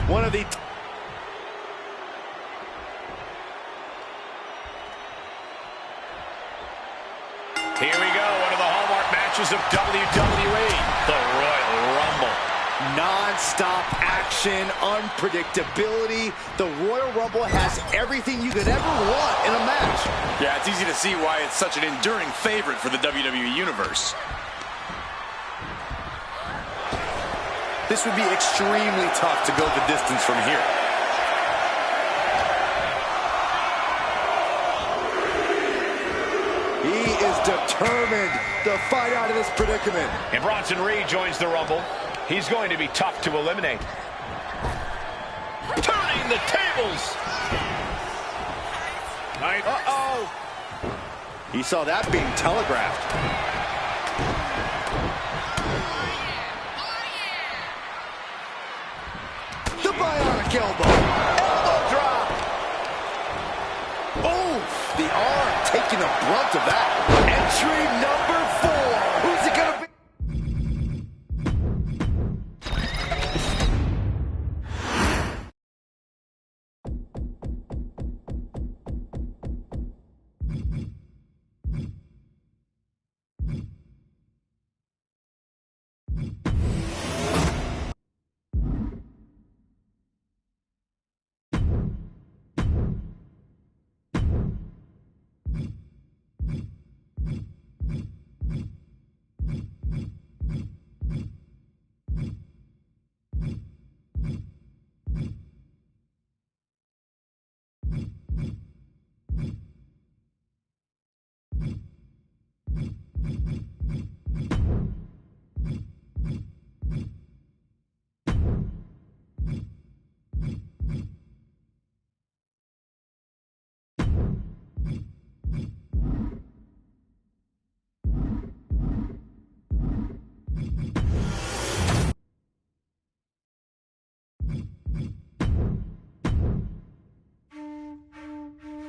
One of the... Here we go, one of the hallmark matches of WWE, the Royal Rumble. Non-stop action, unpredictability. The Royal Rumble has everything you could ever want in a match. Yeah, it's easy to see why it's such an enduring favorite for the WWE Universe. This would be extremely tough to go the distance from here. He is determined to fight out of this predicament. And Bronson Reed joins the Rumble. He's going to be tough to eliminate. Turning the tables. Uh-oh. He saw that being telegraphed. The bionic elbow. Elbow drop. Oh, the arm taking the brunt of that. Entry number 4. Who's it going to be?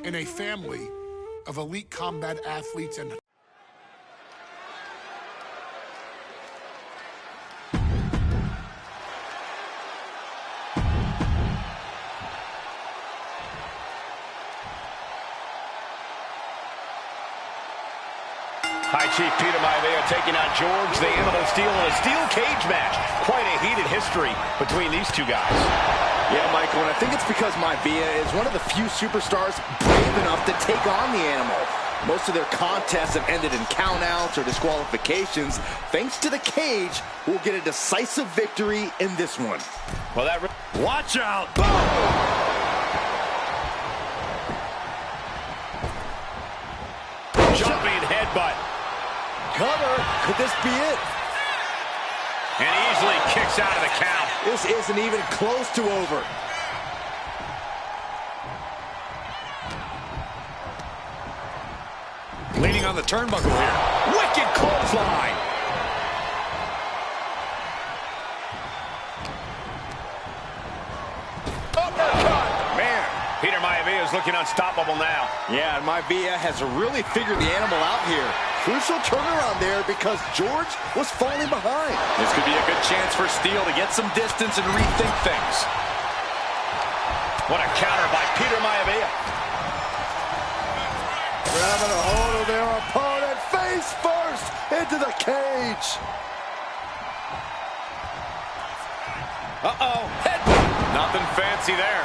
In a family of elite combat athletes and High Chief Peter Maivia taking on George the Animal Steel in a steel cage match. Quite a heated history between these two guys. Yeah, Michael, and I think it's because Maivia is one of the few superstars brave enough to take on the Animal. Most of their contests have ended in countouts or disqualifications. Thanks to the cage, we'll get a decisive victory in this one. Well, that... Watch out! Jumping headbutt. Cover. Could this be it? And easily kicks out of the count. This isn't even close to over. Leaning on the turnbuckle here. Wicked clothesline. Uppercut. Man, Peter Maivia is looking unstoppable now. Yeah, and Maivia has really figured the Animal out here. Crucial turnaround there because George was falling behind. This could be a good chance for Steel to get some distance and rethink things. What a counter by Peter Maivia. Grabbing a hold of their opponent face first into the cage. Uh-oh, headbutt. Nothing fancy there.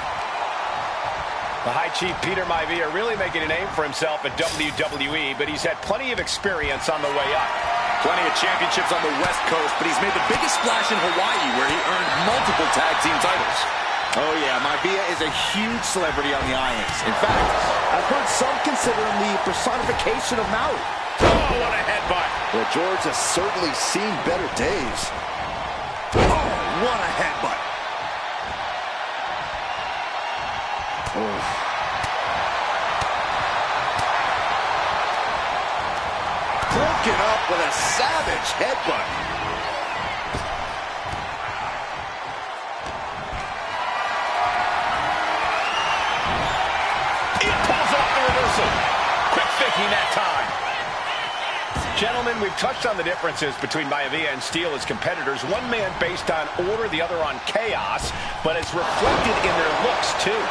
The High Chief Peter Maivia really making a name for himself at WWE, but he's had plenty of experience on the way up. Plenty of championships on the West Coast, but he's made the biggest splash in Hawaii, where he earned multiple tag team titles. Oh yeah, Maivia is a huge celebrity on the Islands. In fact, I've heard some consider him the personification of Maui. Oh, what a headbutt. Well, George has certainly seen better days. Oh, what a headbutt. Broken up with a savage headbutt. He pulls off the reversal. Quick thinking that time. Gentlemen, we've touched on the differences between Maivia and Steele as competitors. One man based on order, the other on chaos, but it's reflected in their looks, too.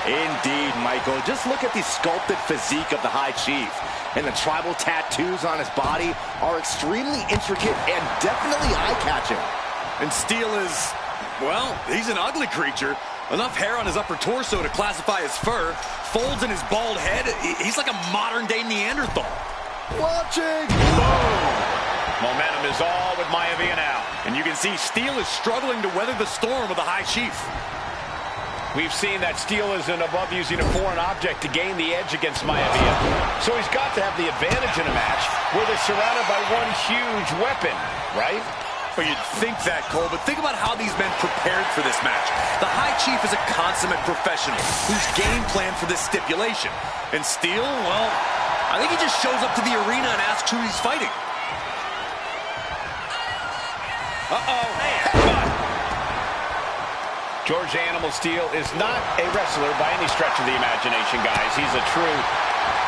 Indeed, Michael. Just look at the sculpted physique of the High Chief. And the tribal tattoos on his body are extremely intricate and definitely eye-catching. And Steele is, well, he's an ugly creature. Enough hair on his upper torso to classify as fur. Folds in his bald head. He's like a modern-day Neanderthal. Watching! Boom! Momentum is all with Maivia now. And you can see Steele is struggling to weather the storm of the High Chief. We've seen that Steele isn't above using a foreign object to gain the edge against Maivia. So he's got to have the advantage in a match where they're surrounded by one huge weapon, right? Well, you'd think that, Cole, but think about how these men prepared for this match. The High Chief is a consummate professional who's game planned for this stipulation. And Steele, well, I think he just shows up to the arena and asks who he's fighting. George Animal Steele is not a wrestler by any stretch of the imagination, guys. He's a true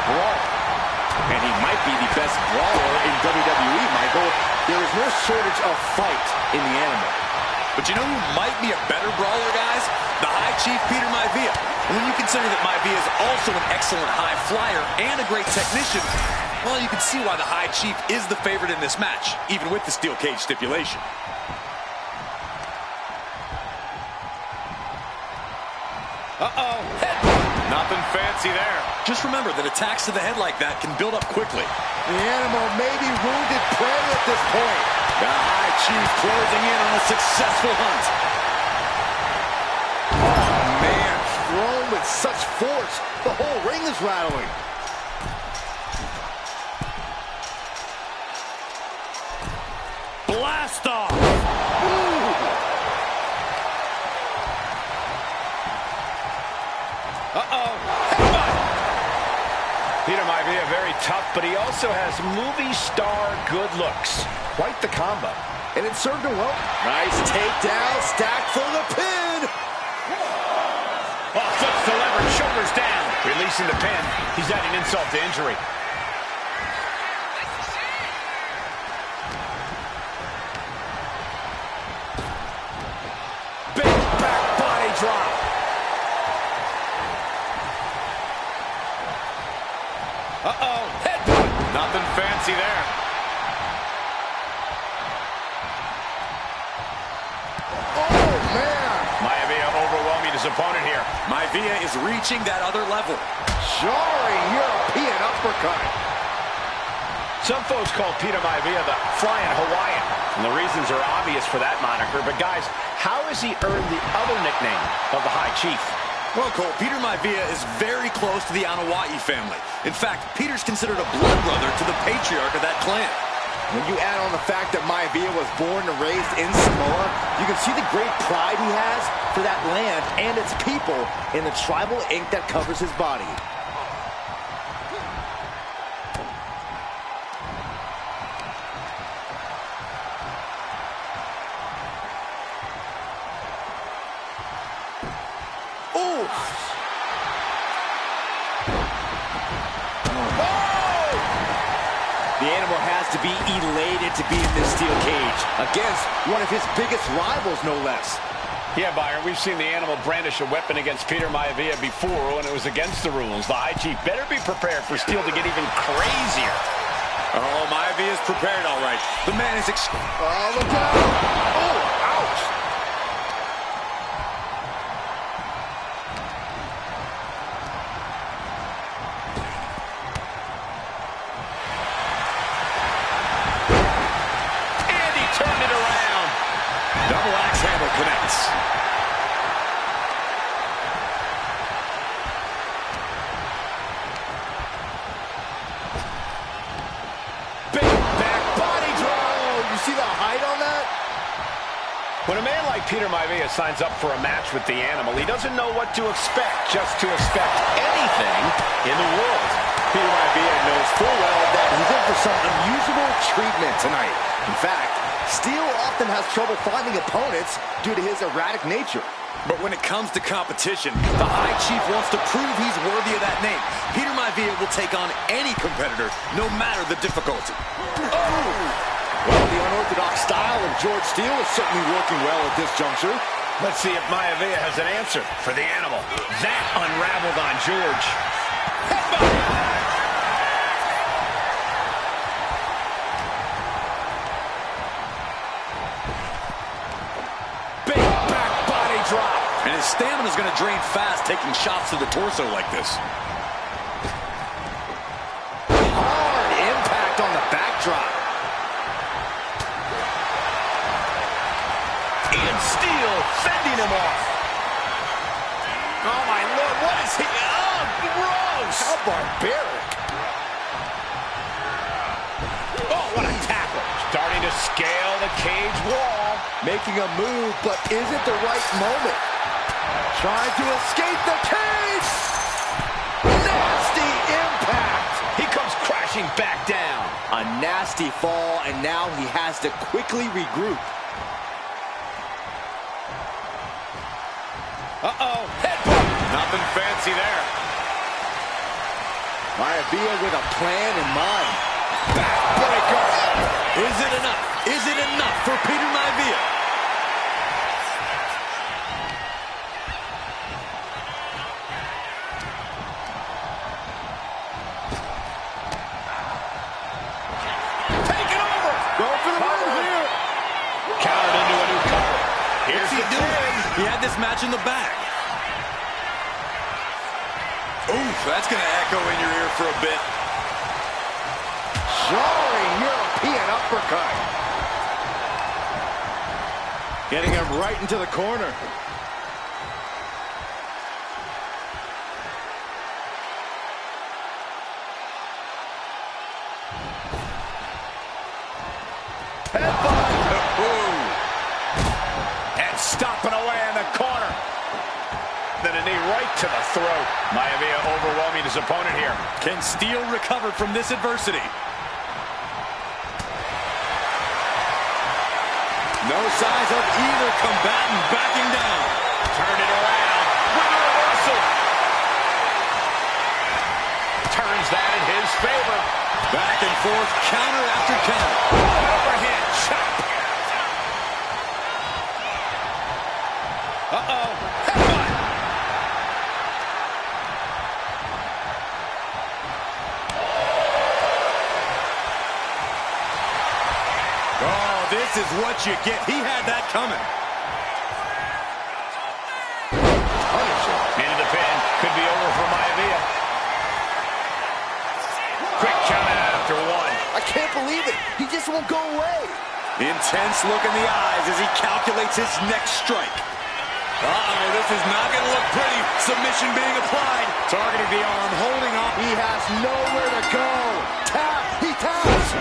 brawler. And he might be the best brawler in WWE, Michael. There is no shortage of fight in the Animal. But you know who might be a better brawler, guys? The High Chief, Peter Maivia. And when you consider that Maivia is also an excellent high flyer and a great technician, well, you can see why the High Chief is the favorite in this match, even with the steel cage stipulation. Nothing fancy there. Just remember that attacks to the head like that can build up quickly. The Animal may be wounded prey at this point. The High Chief closing in on a successful hunt. Oh, man, thrown with such force. The whole ring is rattling. Blast off. Peter Maivia, very tough, but he also has movie star good looks. Quite the combo. And it served him well. Nice takedown, stacked for the pin. Oh, flips the lever, shoulders down. Releasing the pin. He's adding insult to injury. Big back body drop. Headbutt. Nothing fancy there. Oh, man. Maivia overwhelming his opponent here. Maivia is reaching that other level. Jarring European uppercut. Some folks call Peter Maivia the Flying Hawaiian, and the reasons are obvious for that moniker. But guys, how has he earned the other nickname of the High Chief? Well, Cole, Peter Maivia is very close to the Anoa'i family. In fact, Peter's considered a blood brother to the patriarch of that clan. When you add on the fact that Maivia was born and raised in Samoa, you can see the great pride he has for that land and its people in the tribal ink that covers his body. The Animal has to be elated to be in this steel cage against one of his biggest rivals, no less. Yeah, Byron, we've seen the Animal brandish a weapon against Peter Maivia before when it was against the rules. The High Chief better be prepared for Steele to get even crazier. Oh, Maivia is prepared, all right. The man is... Oh, look out! Oh, ouch! Double axe handle connects. Big back body drop. You see the height on that? When a man like Peter Maivia signs up for a match with the Animal, he doesn't know what to expect, just to expect anything in the world. Peter Maivia knows full well that he's in for some unusual treatment tonight. In fact, Steele often has trouble finding opponents due to his erratic nature. But when it comes to competition, the High Chief wants to prove he's worthy of that name. Peter Maivia will take on any competitor, no matter the difficulty. Oh! Well, the unorthodox style of George Steele is certainly working well at this juncture. Let's see if Maivia has an answer for the animal. That unraveled on George. And his stamina is going to drain fast, taking shots to the torso like this. Hard impact on the backdrop. And Steele fending him off. Oh, my Lord, what is he? Oh, gross. How barbaric. Oh, what a tackle. Starting to scale the cage wall. Making a move, but is it the right moment? Trying to escape the cage! Nasty impact! He comes crashing back down. A nasty fall, and now he has to quickly regroup. Uh-oh, headbutt. Nothing fancy there. Maivia with a plan in mind. Backbreaker! Is it enough? Is it enough for Peter Maivia? He had this match in the bag. Oof, that's going to echo in your ear for a bit. Jarring European uppercut. Getting him right into the corner. Stomping away in the corner. Then a knee right to the throat. Maivia overwhelming his opponent here. Can Steele recover from this adversity? No signs of either combatant backing down. Turn it around. With a reversal. Turns that in his favor. Back and forth, counter after counter. Overhand chop. Uh-oh. Headbutt. Oh, this is what you get. He had that coming. Into the pin. Could be over for Maivia. Quick count out after one. I can't believe it. He just won't go away. Intense look in the eyes as he calculates his next strike. Uh-oh, this is not going to look pretty. Submission being applied. Targeting the arm, holding on. He has nowhere to go. Tap. He taps.